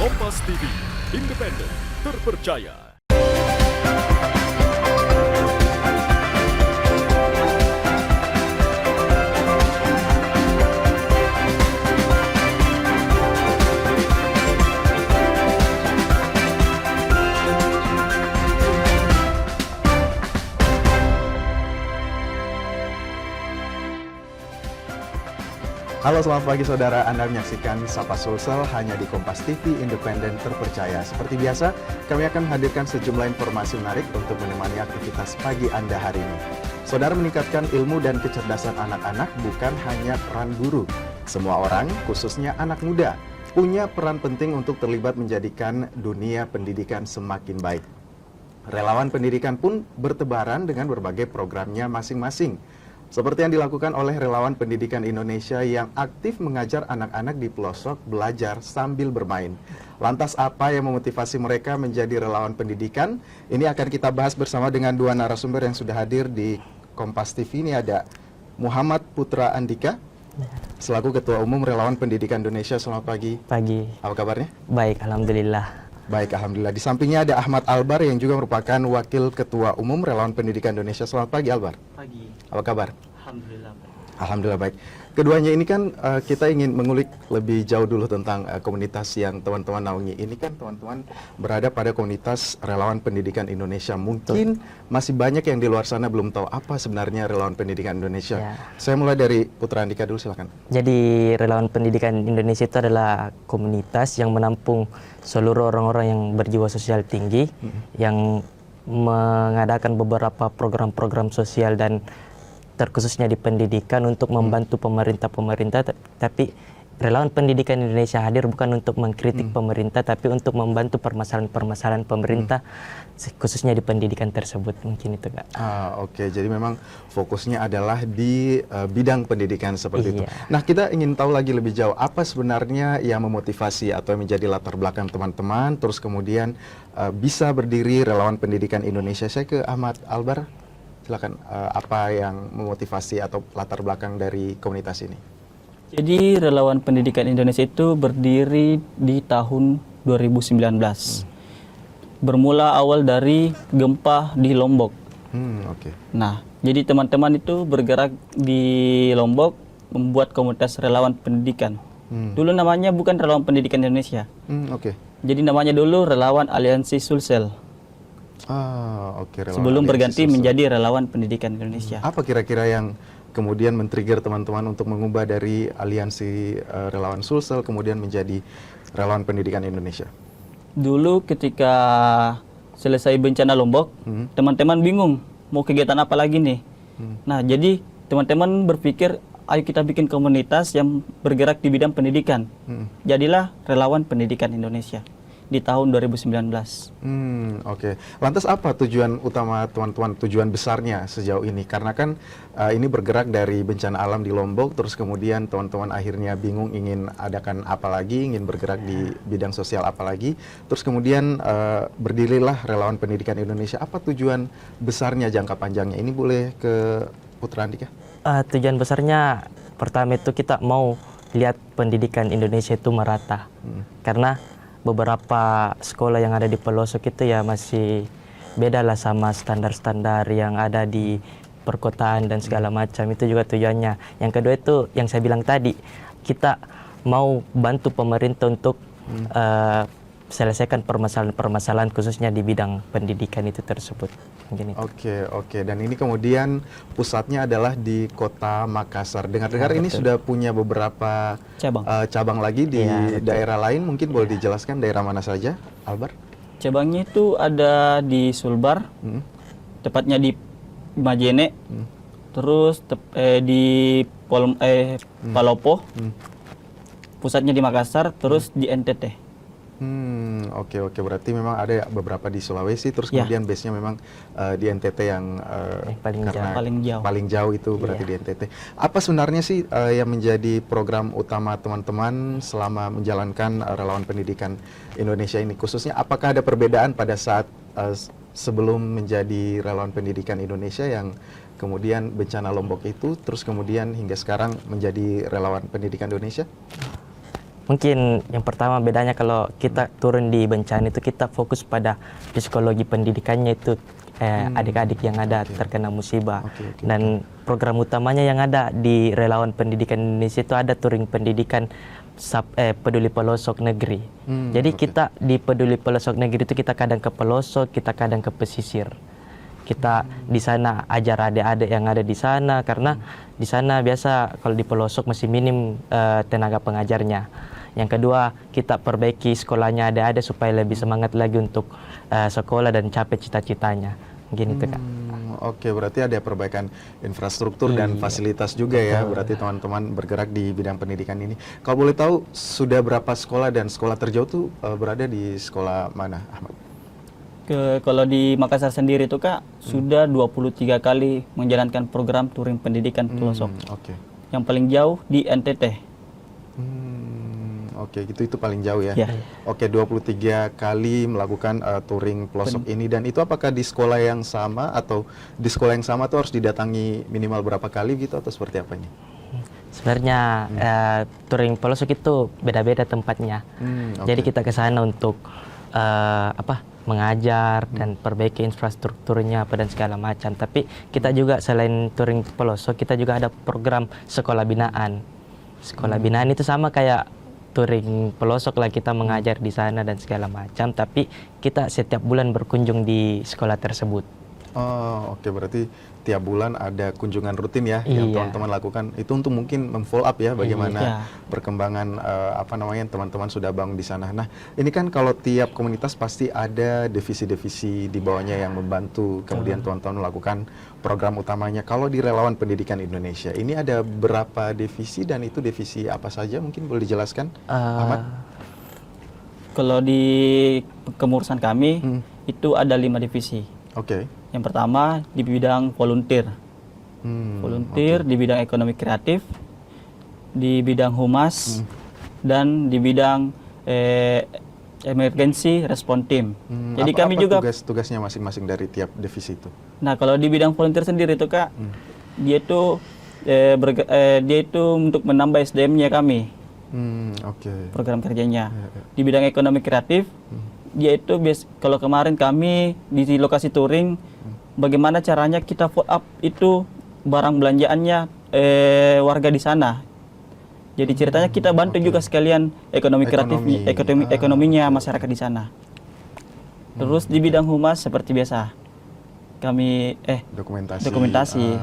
Kompas TV, independen, terpercaya. Halo, selamat pagi saudara. Anda menyaksikan Sapa Sulsel hanya di Kompas TV, independen terpercaya. Seperti biasa, kami akan menghadirkan sejumlah informasi menarik untuk menemani aktivitas pagi Anda hari ini. Saudara, meningkatkan ilmu dan kecerdasan anak-anak bukan hanya peran guru. Semua orang, khususnya anak muda, punya peran penting untuk terlibat menjadikan dunia pendidikan semakin baik. Relawan pendidikan pun bertebaran dengan berbagai programnya masing-masing. Seperti yang dilakukan oleh relawan pendidikan Indonesia yang aktif mengajar anak-anak di pelosok belajar sambil bermain. Lantas apa yang memotivasi mereka menjadi relawan pendidikan? Ini akan kita bahas bersama dengan dua narasumber yang sudah hadir di Kompas TV. Ini ada Muhammad Putra Andika, selaku Ketua Umum Relawan Pendidikan Indonesia. Selamat pagi. Pagi. Apa kabarnya? Baik, alhamdulillah. Baik, alhamdulillah. Di sampingnya ada Ahmad Albar yang juga merupakan Wakil Ketua Umum Relawan Pendidikan Indonesia. Selamat pagi, Albar. Pagi. Apa kabar? Alhamdulillah baik. Alhamdulillah baik. Keduanya ini kan kita ingin mengulik lebih jauh dulu tentang komunitas yang teman-teman naungi. Ini kan teman-teman berada pada komunitas Relawan Pendidikan Indonesia. Mungkin masih banyak yang di luar sana belum tahu apa sebenarnya Relawan Pendidikan Indonesia. Ya. Saya mulai dari Putra Andika dulu, silakan. Jadi Relawan Pendidikan Indonesia itu adalah komunitas yang menampung seluruh orang-orang yang berjiwa sosial tinggi, yang mengadakan beberapa program-program sosial dan terkhususnya di pendidikan untuk membantu pemerintah, tapi Relawan Pendidikan Indonesia hadir bukan untuk mengkritik pemerintah, tapi untuk membantu permasalahan-permasalahan pemerintah, khususnya di pendidikan tersebut. Mungkin itu, Kak. Oke. Jadi memang fokusnya adalah di bidang pendidikan seperti itu. Iya. Nah, kita ingin tahu lagi lebih jauh, apa sebenarnya yang memotivasi atau yang menjadi latar belakang teman-teman, terus kemudian bisa berdiri Relawan Pendidikan Indonesia. Saya ke Ahmad Albar. Silakan, apa yang memotivasi atau latar belakang dari komunitas ini? Jadi Relawan Pendidikan Indonesia itu berdiri di tahun 2019. Bermula awal dari gempa di Lombok. Oke. Nah, jadi teman-teman itu bergerak di Lombok membuat komunitas Relawan Pendidikan. Dulu namanya bukan Relawan Pendidikan Indonesia. Oke. Jadi namanya dulu Relawan Aliansi Sulsel. Oke. Sebelum berganti menjadi Relawan Pendidikan Indonesia. Apa kira-kira yang kemudian men-trigger teman-teman untuk mengubah dari aliansi Relawan Sulsel kemudian menjadi Relawan Pendidikan Indonesia? Dulu ketika selesai bencana Lombok, teman-teman bingung mau kegiatan apa lagi nih. Nah, jadi teman-teman berpikir, ayo kita bikin komunitas yang bergerak di bidang pendidikan. Jadilah Relawan Pendidikan Indonesia di tahun 2019. Oke. Lantas apa tujuan utama teman-teman, tujuan besarnya sejauh ini? Karena kan ini bergerak dari bencana alam di Lombok, terus kemudian teman-teman akhirnya bingung ingin adakan apa lagi, ingin bergerak di bidang sosial apa lagi, terus kemudian berdirilah Relawan Pendidikan Indonesia. Apa tujuan besarnya jangka panjangnya? Ini boleh ke Putra Andika? Tujuan besarnya pertama itu kita mau lihat pendidikan Indonesia itu merata. Karena beberapa sekolah yang ada di pelosok itu ya masih beda lah sama standar-standar yang ada di perkotaan dan segala macam. Itu juga tujuannya. Yang kedua itu yang saya bilang tadi, kita mau bantu pemerintah untuk selesaikan permasalahan-permasalahan khususnya di bidang pendidikan itu tersebut. Mungkin itu. Oke. Dan ini kemudian pusatnya adalah di Kota Makassar. Dengar-dengar ini sudah punya beberapa cabang lagi di daerah lain. Mungkin boleh dijelaskan daerah mana saja, Albar? Cabangnya itu ada di Sulbar, tepatnya di Majene, terus di Palopo, pusatnya di Makassar, terus di NTT. Oke. Berarti memang ada beberapa di Sulawesi, terus kemudian base-nya memang di NTT yang paling jauh itu berarti di NTT. Apa sebenarnya sih yang menjadi program utama teman-teman selama menjalankan Relawan Pendidikan Indonesia ini? Khususnya apakah ada perbedaan pada saat sebelum menjadi Relawan Pendidikan Indonesia yang kemudian bencana Lombok itu, terus kemudian hingga sekarang menjadi Relawan Pendidikan Indonesia? Mungkin yang pertama bedanya kalau kita turun di bencana itu kita fokus pada psikologi pendidikannya itu adik-adik yang ada terkena musibah. Dan program utamanya yang ada di Relawan Pendidikan Indonesia itu ada touring pendidikan peduli pelosok negeri. Jadi kita di peduli pelosok negeri itu kita kadang ke pelosok, kita kadang ke pesisir. Kita di sana ajar adik-adik yang ada di sana karena di sana biasa kalau di pelosok masih minim tenaga pengajarnya. Yang kedua, kita perbaiki sekolahnya adik-adik supaya lebih semangat lagi untuk sekolah dan capai cita-citanya. Gini tuh Kak. Oke, berarti ada perbaikan infrastruktur dan fasilitas juga ya. Berarti teman-teman bergerak di bidang pendidikan ini. Kalau boleh tahu, sudah berapa sekolah dan sekolah terjauh tuh berada di sekolah mana, Ahmad? Kalau di Makassar sendiri itu Kak, sudah 23 kali menjalankan program touring pendidikan pelosok. Yang paling jauh di NTT. Oke, itu paling jauh ya. Ya. Oke, 23 kali melakukan touring pelosok ini, dan itu apakah di sekolah yang sama atau di sekolah yang sama tuh harus didatangi minimal berapa kali gitu atau seperti apanya? Sebenarnya touring pelosok itu beda-beda tempatnya. Jadi kita ke sana untuk mengajar dan perbaiki infrastrukturnya apa dan segala macam. Tapi kita juga selain touring pelosok, kita juga ada program sekolah binaan. Sekolah binaan itu sama kayak touring pelosok lah, kita mengajar di sana dan segala macam. Tapi kita setiap bulan berkunjung di sekolah tersebut. Oh, oke, berarti tiap bulan ada kunjungan rutin ya yang teman-teman lakukan. Itu untuk mungkin memfollow up ya bagaimana perkembangan teman-teman sudah bangun di sana. Nah, ini kan kalau tiap komunitas pasti ada divisi-divisi di bawahnya yang membantu. Kemudian teman-teman melakukan program utamanya. Kalau di Relawan Pendidikan Indonesia, ini ada berapa divisi dan itu divisi apa saja? Mungkin boleh dijelaskan, Ahmad? Kalau di kepengurusan kami itu ada 5 divisi. Yang pertama di bidang volunteer, di bidang ekonomi kreatif, di bidang humas, dan di bidang emergency response team. Jadi kami juga tugasnya masing-masing dari tiap divisi itu. Nah, kalau di bidang volunteer sendiri itu Kak, dia itu untuk menambah SDM-nya kami. Program kerjanya. Di bidang ekonomi kreatif, dia itu kalau kemarin kami di lokasi touring, bagaimana caranya kita follow up itu barang belanjaannya warga di sana. Jadi ceritanya kita bantu juga sekalian ekonominya masyarakat di sana. Terus di bidang humas seperti biasa kami dokumentasi.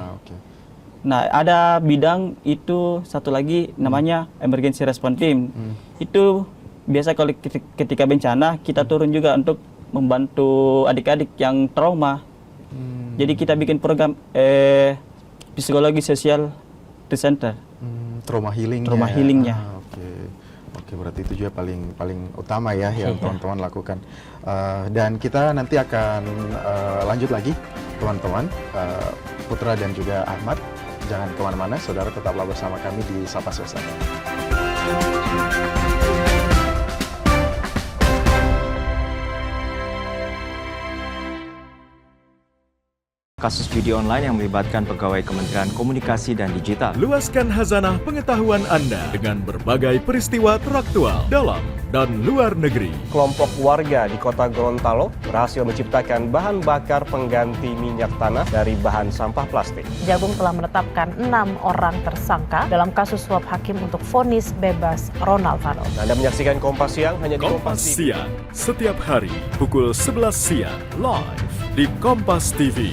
Nah, ada bidang itu satu lagi namanya emergency response team. Itu biasa kalau ketika bencana kita turun juga untuk membantu adik-adik yang trauma. Jadi kita bikin program psikologi sosial di center. Trauma healingnya. Oke, berarti itu juga paling utama ya yang teman-teman lakukan. Dan kita nanti akan lanjut lagi, teman-teman, Putra dan juga Ahmad. Jangan kemana-mana, saudara, tetaplah bersama kami di Sapa Sosial. Kasus judi online yang melibatkan pegawai Kementerian Komunikasi dan Digital. Luaskan khazanah pengetahuan Anda dengan berbagai peristiwa teraktual dalam dan luar negeri. Kelompok warga di kota Gorontalo berhasil menciptakan bahan bakar pengganti minyak tanah dari bahan sampah plastik. Jagung telah menetapkan 6 orang tersangka dalam kasus suap hakim untuk vonis bebas Ronald Fano. Anda menyaksikan Kompas Siang hanya di Kompas Siang, setiap hari pukul 11 siang, live di Kompas TV.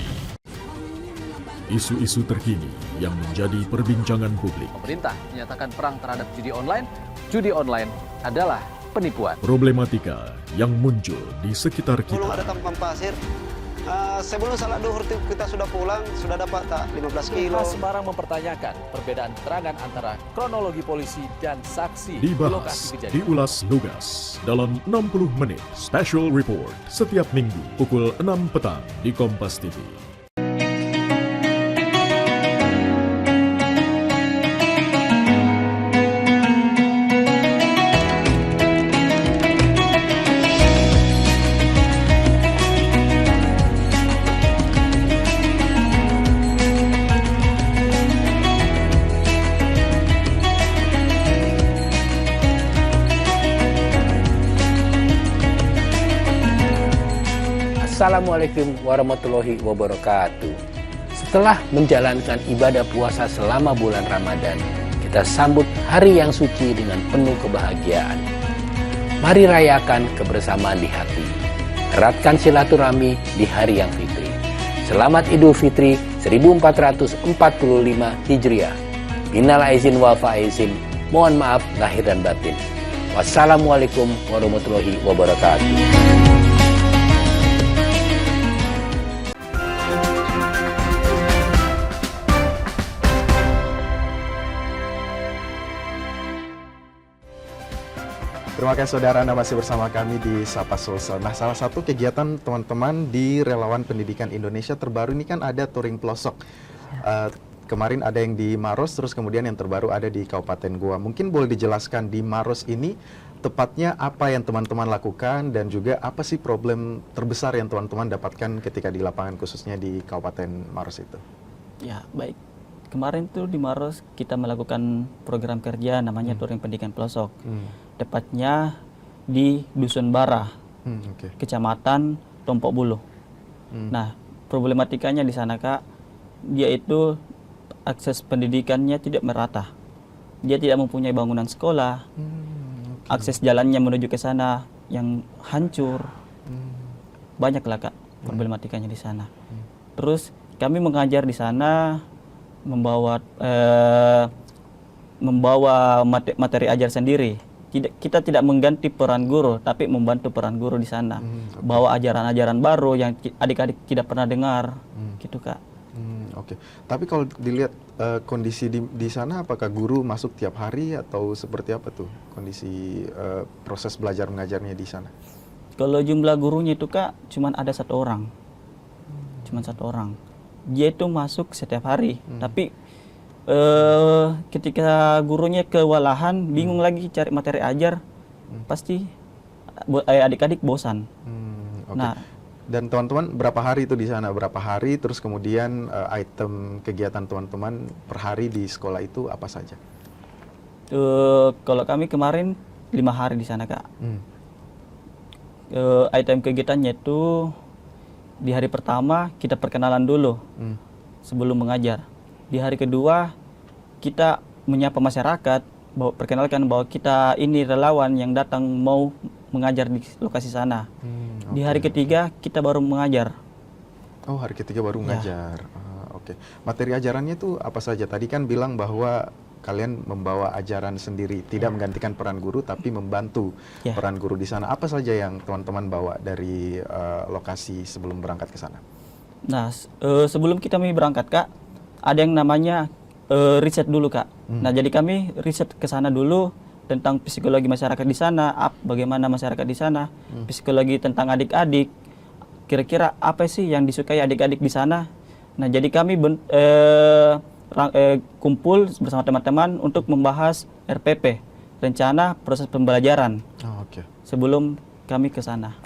Isu-isu terkini yang menjadi perbincangan publik. Pemerintah menyatakan perang terhadap judi online. Judi online adalah penipuan. Problematika yang muncul di sekitar kita. Belum ada tampan pasir. Sebelum salat duhur kita sudah pulang, sudah dapat 15 kilo. Semarang mempertanyakan perbedaan keterangan antara kronologi polisi dan saksi. Dibahas, diulas lugas dalam 60 menit special report setiap minggu pukul 6 petang di Kompas TV. Wassalamualaikum warahmatullahi wabarakatuh. Setelah menjalankan ibadah puasa selama bulan Ramadan, kita sambut hari yang suci dengan penuh kebahagiaan. Mari rayakan kebersamaan di hati. Eratkan silaturahmi di hari yang fitri. Selamat Idul Fitri 1445 Hijriah. Minal aizin wal faizin. Mohon maaf lahir dan batin. Wassalamualaikum warahmatullahi wabarakatuh. Terima kasih saudara, Anda masih bersama kami di Sapa Sulsel. Nah, salah satu kegiatan teman-teman di Relawan Pendidikan Indonesia terbaru ini kan ada touring pelosok. Kemarin ada yang di Maros, terus kemudian yang terbaru ada di Kabupaten Goa. Mungkin boleh dijelaskan di Maros ini tepatnya apa yang teman-teman lakukan dan juga apa sih problem terbesar yang teman-teman dapatkan ketika di lapangan khususnya di Kabupaten Maros itu? Ya, baik. Kemarin tuh di Maros kita melakukan program kerja namanya touring pendidikan pelosok. Tepatnya di Dusun Bara, Kecamatan Tompok Bulu. Nah, problematikanya di sana, Kak, dia itu akses pendidikannya tidak merata. Dia tidak mempunyai bangunan sekolah, akses jalannya menuju ke sana yang hancur. Banyaklah, Kak, problematikanya di sana. Terus kami mengajar di sana membawa materi ajar sendiri. Kita tidak mengganti peran guru, tapi membantu peran guru di sana. Bawa ajaran-ajaran baru yang adik-adik tidak pernah dengar, gitu, Kak. Oke. Tapi kalau dilihat kondisi di sana, apakah guru masuk tiap hari atau seperti apa tuh kondisi proses belajar mengajarnya di sana? Kalau jumlah gurunya itu, Kak, cuman ada satu orang. Dia itu masuk setiap hari, tapi ketika gurunya kewalahan, bingung lagi cari materi ajar, pasti adik-adik bosan. Nah, dan teman-teman berapa hari itu di sana? Berapa hari? Terus kemudian item kegiatan teman-teman per hari di sekolah itu apa saja? Kalau kami kemarin 5 hari di sana, Kak. Item kegiatannya itu di hari pertama kita perkenalan dulu sebelum mengajar. Di hari kedua kita menyapa masyarakat, perkenalkan bahwa kita ini relawan yang datang mau mengajar di lokasi sana. Di hari ketiga kita baru mengajar. Oh, hari ketiga baru mengajar. Oke. Materi ajarannya itu apa saja? Tadi kan bilang bahwa kalian membawa ajaran sendiri, tidak menggantikan peran guru, tapi membantu peran guru di sana. Apa saja yang teman-teman bawa dari lokasi sebelum berangkat ke sana? Nah, sebelum kita berangkat, Kak, ada yang namanya riset dulu, Kak. Nah, jadi kami riset ke sana dulu tentang psikologi masyarakat di sana, bagaimana masyarakat di sana, psikologi tentang adik-adik, kira-kira apa sih yang disukai adik-adik di sana. Nah, jadi kami kumpul bersama teman-teman untuk membahas RPP, rencana proses pembelajaran, sebelum kami ke sana.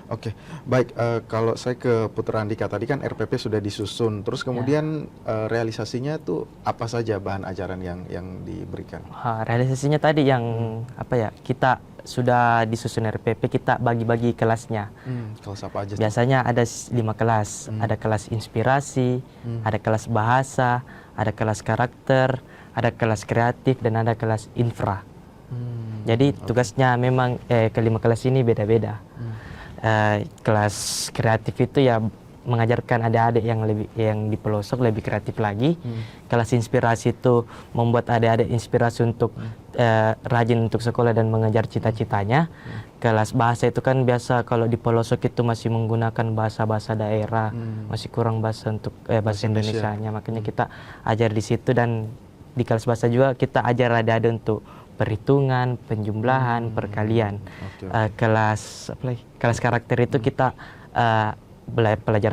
Oke, baik. Kalau saya ke Putra Andika, tadi kan RPP sudah disusun, terus kemudian realisasinya tuh apa saja bahan ajaran yang diberikan? Realisasinya tadi yang kita sudah disusun RPP, kita bagi-bagi kelasnya. Kelas apa aja? Biasanya ada 5 kelas, ada kelas inspirasi, ada kelas bahasa, ada kelas karakter, ada kelas kreatif, dan ada kelas infra. Jadi tugasnya memang kelima kelas ini beda-beda. Kelas kreatif itu ya mengajarkan adik-adik yang di pelosok lebih kreatif lagi. Kelas inspirasi itu membuat adik-adik inspirasi untuk rajin untuk sekolah dan mengejar cita-citanya. Kelas bahasa itu kan biasa kalau di pelosok itu masih menggunakan bahasa-bahasa daerah, masih kurang bahasa untuk bahasa Indonesianya. Makanya kita ajar di situ, dan di kelas bahasa juga kita ajar adik-adik untuk perhitungan, penjumlahan, perkalian. Kelas karakter itu kita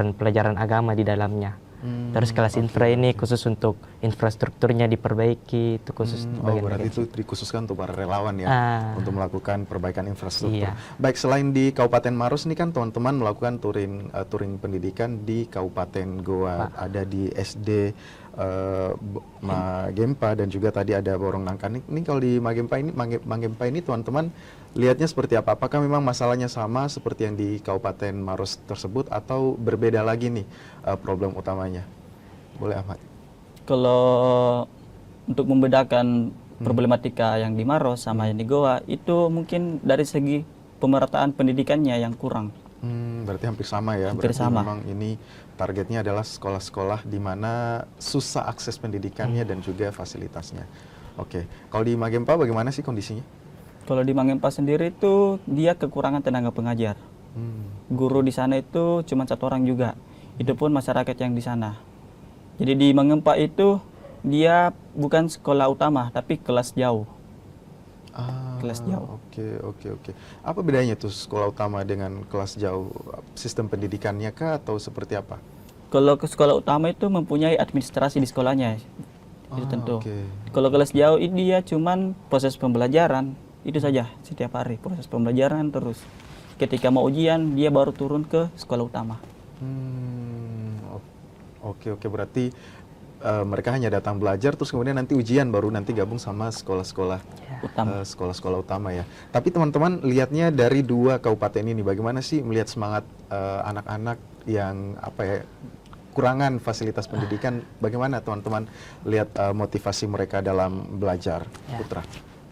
pelajaran agama di dalamnya. Terus kelas infra ini khusus untuk infrastrukturnya diperbaiki, itu khusus bagian berarti itu dikhususkan untuk para relawan ya, untuk melakukan perbaikan infrastruktur. Baik, selain di Kabupaten Maros ini kan teman-teman melakukan touring pendidikan di Kabupaten Goa, ada di SD Magempa dan juga tadi ada Borong Nangka. Ini kalau di Magempa ini teman-teman lihatnya seperti apa? Apakah memang masalahnya sama seperti yang di Kabupaten Maros tersebut atau berbeda lagi nih problem utamanya? Boleh Ahmad? Kalau untuk membedakan problematika yang di Maros sama yang di Goa, itu mungkin dari segi pemerataan pendidikannya yang kurang. Berarti hampir sama ya. Hampir berarti sama. memang ini targetnya adalah sekolah-sekolah di mana susah akses pendidikannya dan juga fasilitasnya. Oke, kalau di Magempa bagaimana sih kondisinya? Kalau di Magempa sendiri itu dia kekurangan tenaga pengajar. Guru di sana itu cuma 1 orang juga. Itu pun masyarakat yang di sana. Jadi di Magempa itu dia bukan sekolah utama tapi kelas jauh. Kelas jauh. Oke. Apa bedanya tuh sekolah utama dengan kelas jauh? Sistem pendidikannya kah atau seperti apa? Kalau ke sekolah utama itu mempunyai administrasi di sekolahnya. Itu tentu. Oke. Kalau kelas jauh ini dia cuman proses pembelajaran itu saja setiap hari, proses pembelajaran terus. Ketika mau ujian dia baru turun ke sekolah utama. Oke, berarti mereka hanya datang belajar terus kemudian nanti ujian baru nanti gabung sama sekolah-sekolah sekolah-sekolah utama ya. Tapi teman-teman lihatnya dari 2 kabupaten ini bagaimana sih melihat semangat anak-anak yang kurangan fasilitas pendidikan, bagaimana teman-teman lihat motivasi mereka dalam belajar? Putra.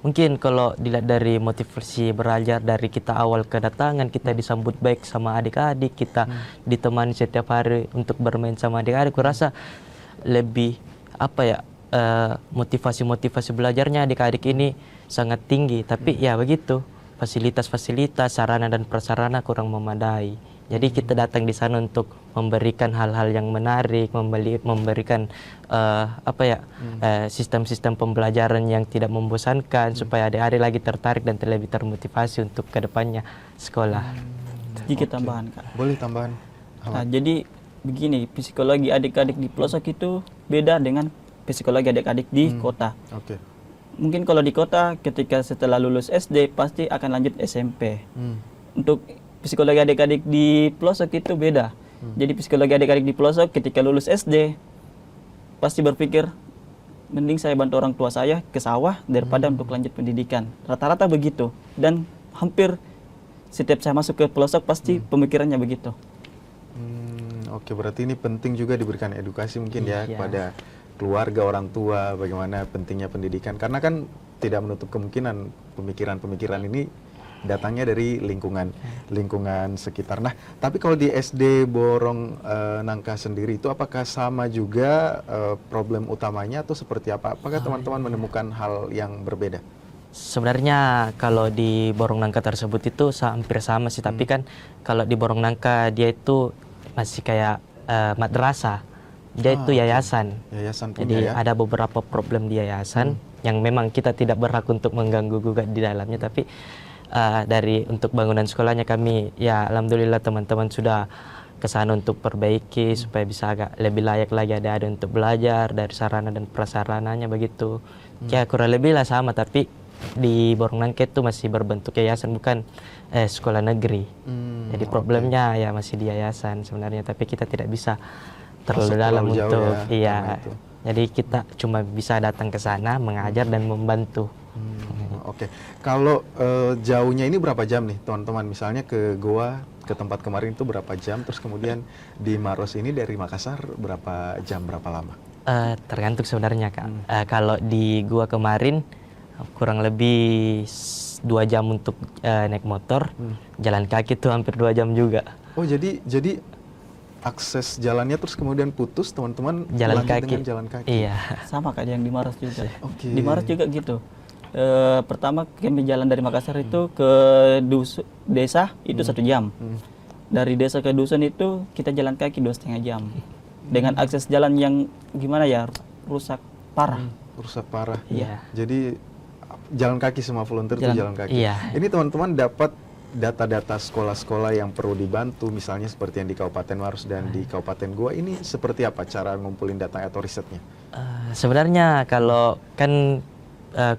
Mungkin kalau dilihat dari motivasi belajar dari kita awal kedatangan, kita disambut baik sama adik-adik, kita ditemani setiap hari untuk bermain sama adik-adik. Kurasa lebih motivasi belajarnya adik-adik ini sangat tinggi. Tapi ya begitu, fasilitas-fasilitas, sarana dan prasarana kurang memadai. Jadi kita datang di sana untuk memberikan hal-hal yang menarik, memberikan sistem-sistem pembelajaran yang tidak membosankan supaya adik-adik lagi tertarik dan lebih termotivasi untuk kedepannya sekolah. Sedikit tambahan, Kak. Boleh tambahan. Nah, jadi begini, psikologi adik-adik di pelosok itu beda dengan psikologi adik-adik di kota. Oke. Mungkin kalau di kota ketika setelah lulus SD pasti akan lanjut SMP. Untuk psikologi adik-adik di pelosok itu beda. Jadi psikologi adik-adik di pelosok ketika lulus SD pasti berpikir mending saya bantu orang tua saya ke sawah daripada untuk lanjut pendidikan. Rata-rata begitu. Dan hampir setiap saya masuk ke pelosok pasti pemikirannya begitu. Oke, berarti ini penting juga diberikan edukasi mungkin ya kepada keluarga, orang tua, bagaimana pentingnya pendidikan. Karena kan tidak menutup kemungkinan pemikiran-pemikiran ini datangnya dari lingkungan sekitar. Nah, tapi kalau di SD Borong Nangka sendiri itu apakah sama juga problem utamanya atau seperti apa? Apakah teman-teman menemukan hal yang berbeda? Sebenarnya kalau di Borong Nangka tersebut itu hampir sama sih, tapi kan kalau di Borong Nangka dia itu masih kayak madrasah. Dia itu yayasan. Jadi ada beberapa problem di yayasan yang memang kita tidak berhak untuk mengganggu gugat di dalamnya, tapi untuk bangunan sekolahnya kami ya alhamdulillah teman-teman sudah ke sana untuk perbaiki supaya bisa agak lebih layak lagi ada untuk belajar dari sarana dan prasarananya begitu. Ya kurang lebih lah sama, tapi di Borong Nangka itu masih berbentuk yayasan bukan sekolah negeri. Jadi problemnya ya masih di yayasan sebenarnya, tapi kita tidak bisa terlalu dalam untuk jadi kita cuma bisa datang ke sana mengajar dan membantu. Oke. Kalau jauhnya ini berapa jam nih teman-teman? Misalnya ke Goa, ke tempat kemarin itu berapa jam? Terus kemudian di Maros ini dari Makassar berapa jam, berapa lama? Tergantung sebenarnya Kak. Kalau di Goa kemarin kurang lebih 2 jam untuk naik motor, jalan kaki tuh hampir 2 jam juga. Oh jadi akses jalannya terus kemudian putus, teman-teman jalan lanjut kaki. dengan jalan kaki. Iya. Sama Kak yang di Maros juga. Oke. Di Maros juga gitu. Pertama kami jalan dari Makassar itu ke desa itu 1 jam. Dari desa ke dusun itu kita jalan kaki 2,5 jam. Dengan akses jalan yang gimana ya, rusak parah. Rusak parah. Iya. Jadi jalan kaki semua volunteer itu jalan kaki. Iya. Ini teman-teman dapat data-data sekolah-sekolah yang perlu dibantu, misalnya seperti yang di Kabupaten Maros dan di Kabupaten Goa, ini seperti apa cara ngumpulin data atau risetnya? Sebenarnya kalau kan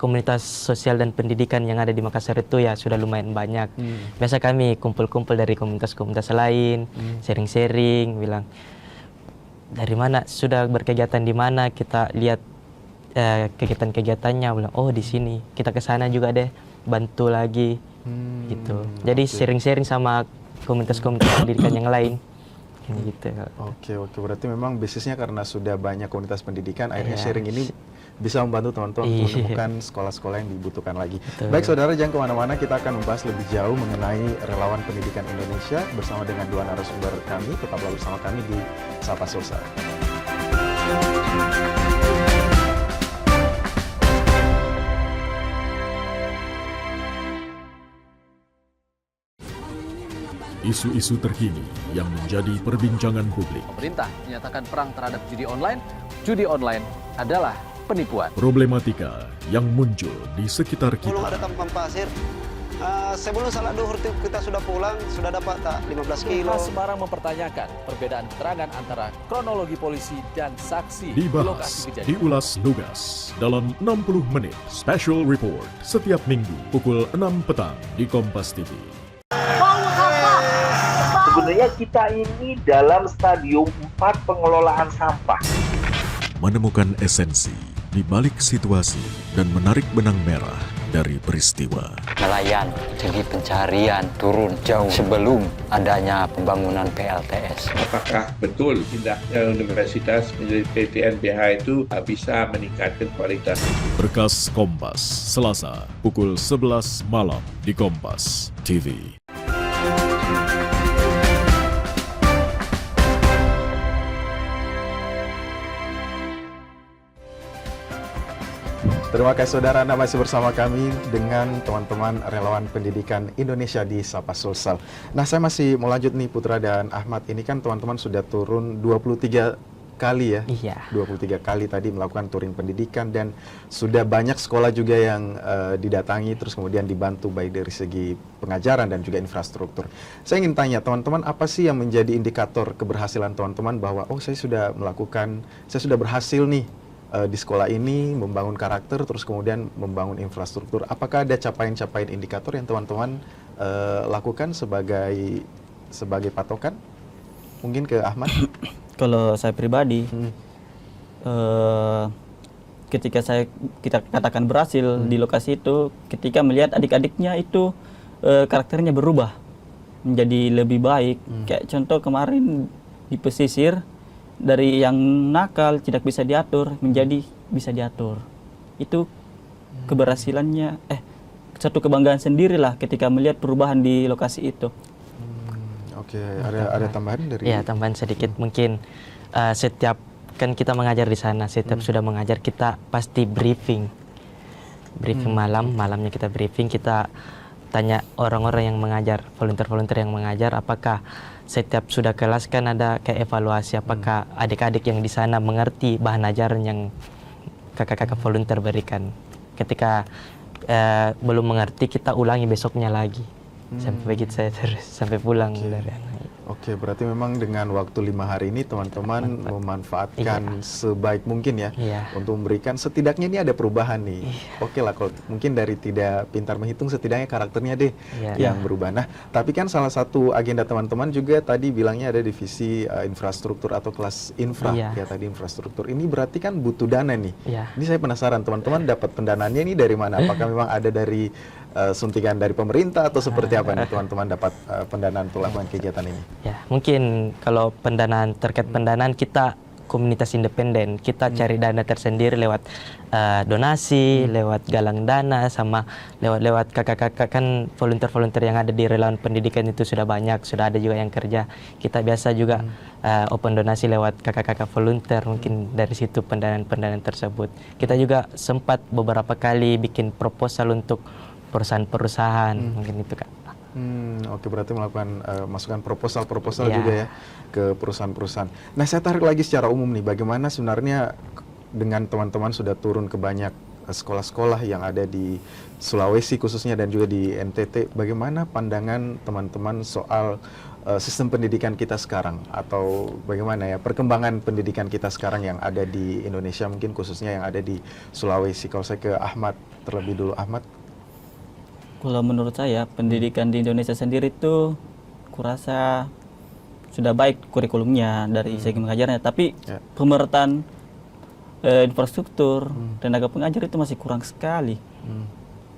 komunitas sosial dan pendidikan yang ada di Makassar itu ya sudah lumayan banyak. Biasa kami kumpul-kumpul dari komunitas-komunitas lain, sharing-sharing, bilang dari mana, sudah berkegiatan di mana, kita lihat kegiatan-kegiatannya, bilang oh di sini, kita ke sana juga deh, bantu lagi gitu. Jadi sharing-sharing sama komunitas-komunitas pendidikan yang lain gitu. Oke, berarti memang bisnisnya karena sudah banyak komunitas pendidikan, akhirnya sharing ini bisa membantu teman-teman untuk menemukan sekolah-sekolah yang dibutuhkan lagi. Betul. Baik saudara, jangan kemana-mana, kita akan membahas lebih jauh mengenai relawan pendidikan Indonesia bersama dengan dua narasumber kami. Tetaplah bersama kami di Sapa Sosial. Isu-isu terkini yang menjadi perbincangan publik. Pemerintah menyatakan perang terhadap judi online. Judi online adalah penipuan. Problematika yang muncul di sekitar Belum ada kita. tampang pasir. Sebelum salat duhur kita sudah pulang, sudah dapat tak 15 kilo. Semarang mempertanyakan perbedaan keterangan antara kronologi polisi dan saksi di Dibahas, lokasi kejadian. diulas lugas dalam 60 menit Special Report setiap Minggu pukul 6 petang di Kompas TV. Sebenarnya kita ini dalam stadium 4 pengelolaan sampah. Menemukan esensi di balik situasi dan menarik benang merah dari peristiwa. Nelayan segi pencarian turun jauh sebelum adanya pembangunan PLTS. Apakah betul pindahnya universitas menjadi PTNBH itu bisa meningkatkan kualitas? Berkas Kompas, Selasa, pukul 11 malam di Kompas TV. Terima kasih saudara, Anda masih bersama kami dengan teman-teman relawan pendidikan Indonesia di Sapa Sulsel. Nah, saya masih mau lanjut nih Putra dan Ahmad. Ini kan teman-teman sudah turun 23 kali ya? Iya. 23 kali tadi melakukan touring pendidikan dan sudah banyak sekolah juga yang didatangi terus kemudian dibantu baik dari segi pengajaran dan juga infrastruktur. Saya ingin tanya teman-teman, apa sih yang menjadi indikator keberhasilan teman-teman bahwa saya sudah berhasil nih di sekolah ini membangun karakter terus kemudian membangun infrastruktur. Apakah ada capaian-capaian indikator yang teman-teman lakukan sebagai patokan? Mungkin ke Ahmad. Kalau saya pribadi, ketika kita katakan berhasil di lokasi itu, ketika melihat adik-adiknya itu karakternya berubah menjadi lebih baik. Kayak contoh kemarin di pesisir, dari yang nakal tidak bisa diatur menjadi bisa diatur. Itu keberhasilannya, satu kebanggaan sendirilah ketika melihat perubahan di lokasi itu. Oke, ada tambahan dari? Ya, tambahan sedikit mungkin. Setiap kan kita mengajar di sana, setiap sudah mengajar kita pasti briefing malamnya kita briefing, kita tanya orang-orang yang mengajar, volunteer yang mengajar, apakah setiap sudah kelas kan ada kayak evaluasi, apakah adik-adik yang di sana mengerti bahan ajaran yang kakak-kakak volunteer berikan. Ketika belum mengerti, kita ulangi besoknya lagi. Sampai begitu saya terus sampai pulang dari anak. Oke, berarti memang dengan waktu 5 hari ini teman-teman memanfaatkan sebaik mungkin ya untuk memberikan setidaknya ini ada perubahan nih. Oke lah, kalau mungkin dari tidak pintar menghitung setidaknya karakternya deh yang berubah. Nah, tapi kan salah satu agenda teman-teman juga tadi bilangnya ada divisi infrastruktur atau kelas infra ya tadi infrastruktur. Ini berarti kan butuh dana nih. Ini saya penasaran teman-teman dapat pendanaannya ini dari mana? Apakah memang ada dari suntikan dari pemerintah atau seperti apa nih teman-teman dapat pendanaan untuk melakukan kegiatan ini? Ya, mungkin kalau terkait pendanaan kita komunitas independen, kita cari dana tersendiri lewat donasi, lewat galang dana, sama lewat kakak-kakak kan volunteer yang ada di relawan pendidikan itu sudah banyak, sudah ada juga yang kerja. Kita biasa juga open donasi lewat kakak-kakak volunteer, mungkin dari situ pendanaan tersebut. Kita juga sempat beberapa kali bikin proposal untuk perusahaan-perusahaan, mungkin itu Kak. Oke, berarti melakukan masukan proposal juga ya ke perusahaan-perusahaan. Nah, saya tarik lagi secara umum nih, bagaimana sebenarnya dengan teman-teman sudah turun ke banyak sekolah-sekolah yang ada di Sulawesi khususnya dan juga di NTT, bagaimana pandangan teman-teman soal sistem pendidikan kita sekarang, atau bagaimana ya perkembangan pendidikan kita sekarang yang ada di Indonesia, mungkin khususnya yang ada di Sulawesi. Kalau saya ke Ahmad terlebih dulu, Ahmad. Kalau menurut saya pendidikan di Indonesia sendiri itu kurasa sudah baik kurikulumnya dari segi mengajarnya, tapi pemerataan infrastruktur tenaga pengajar itu masih kurang sekali.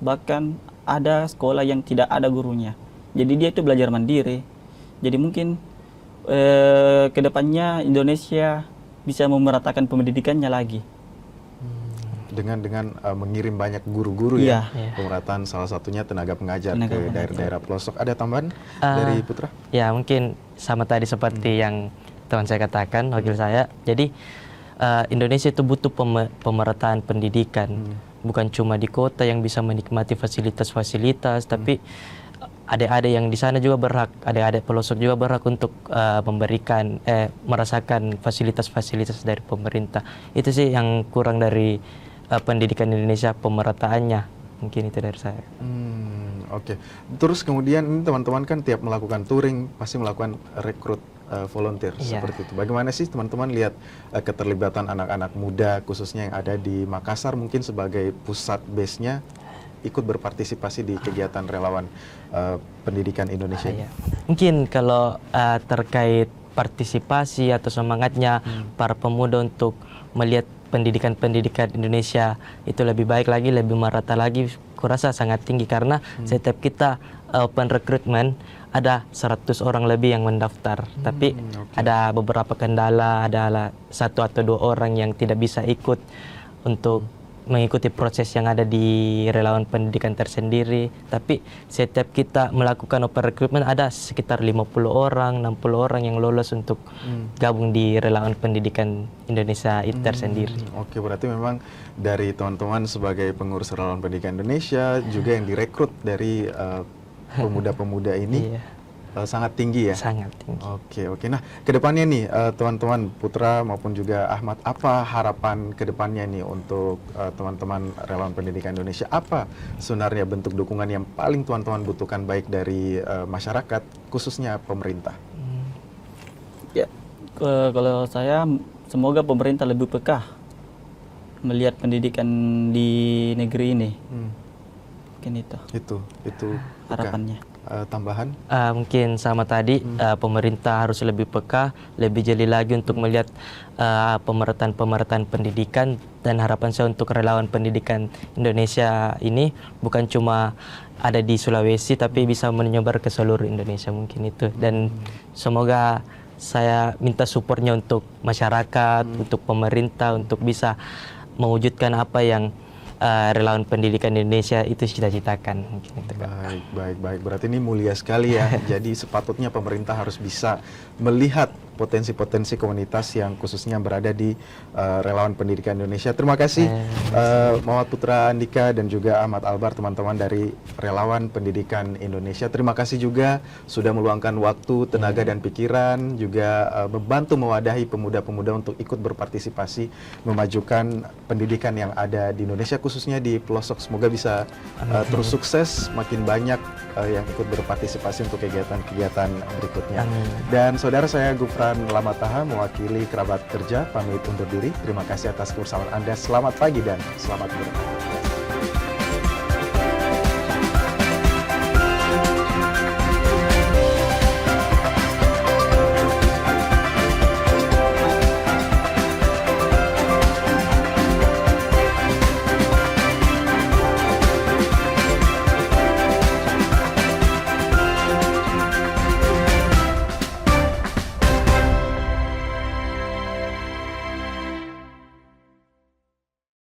Bahkan ada sekolah yang tidak ada gurunya, jadi dia itu belajar mandiri. Jadi mungkin kedepannya Indonesia bisa memeratakan pendidikannya lagi. Dengan mengirim banyak guru-guru ya, pemerataan salah satunya tenaga pengajar ke daerah-daerah pelosok. Ada tambahan dari Putra? Ya mungkin sama tadi seperti yang teman saya katakan, wakil saya. Jadi Indonesia itu butuh pemerataan pendidikan, bukan cuma di kota yang bisa menikmati fasilitas-fasilitas, tapi adik-adik yang di sana juga berhak, adik-adik pelosok juga berhak untuk merasakan fasilitas-fasilitas dari pemerintah. Itu sih yang kurang dari pendidikan Indonesia, pemerataannya. Mungkin itu dari saya. Oke. Terus kemudian ini teman-teman kan tiap melakukan touring pasti melakukan rekrut volunteer seperti itu. Bagaimana sih teman-teman lihat keterlibatan anak-anak muda khususnya yang ada di Makassar mungkin sebagai pusat base-nya ikut berpartisipasi di kegiatan relawan pendidikan Indonesia? Mungkin kalau terkait partisipasi atau semangatnya para pemuda untuk melihat pendidikan Indonesia itu lebih baik lagi, lebih merata lagi, kurasa sangat tinggi karena setiap kita open recruitment ada 100 orang lebih yang mendaftar, tapi ada beberapa kendala, ada 1 atau 2 orang yang tidak bisa ikut untuk mengikuti proses yang ada di relawan pendidikan tersendiri. Tapi setiap kita melakukan open recruitment ada sekitar 50 orang, 60 orang yang lolos untuk gabung di relawan pendidikan Indonesia itu tersendiri. Oke, berarti memang dari teman-teman sebagai pengurus relawan pendidikan Indonesia juga yang direkrut dari pemuda-pemuda ini sangat tinggi ya? Sangat tinggi. Oke. Nah, kedepannya nih teman-teman Putra maupun juga Ahmad, apa harapan kedepannya nih untuk teman-teman relawan pendidikan Indonesia? Apa sebenarnya bentuk dukungan yang paling teman-teman butuhkan baik dari masyarakat, khususnya pemerintah? Ya, kalau saya semoga pemerintah lebih peka melihat pendidikan di negeri ini. Mungkin itu harapannya. Tambahan? Mungkin sama tadi, pemerintah harus lebih peka, lebih jeli lagi untuk melihat pemerataan pendidikan, dan harapan saya untuk relawan pendidikan Indonesia ini bukan cuma ada di Sulawesi tapi bisa menyebar ke seluruh Indonesia, mungkin itu. Dan semoga saya minta supportnya untuk masyarakat, untuk pemerintah, untuk bisa mewujudkan apa yang relawan pendidikan Indonesia itu cita-citakan. Baik. Berarti ini mulia sekali ya. Jadi sepatutnya pemerintah harus bisa melihat potensi-potensi komunitas yang khususnya berada di relawan pendidikan Indonesia. Terima kasih Muhammad Putra Andika dan juga Ahmad Albar, teman-teman dari relawan pendidikan Indonesia. Terima kasih juga sudah meluangkan waktu, tenaga dan pikiran, juga membantu mewadahi pemuda-pemuda untuk ikut berpartisipasi memajukan pendidikan yang ada di Indonesia, khususnya di pelosok. Semoga bisa terus sukses, makin banyak yang ikut berpartisipasi untuk kegiatan-kegiatan berikutnya. Dan saudara, saya Gufran Lamataha mewakili kerabat kerja pamit undur diri. Terima kasih atas kebersamaan Anda. Selamat pagi dan selamat berkah.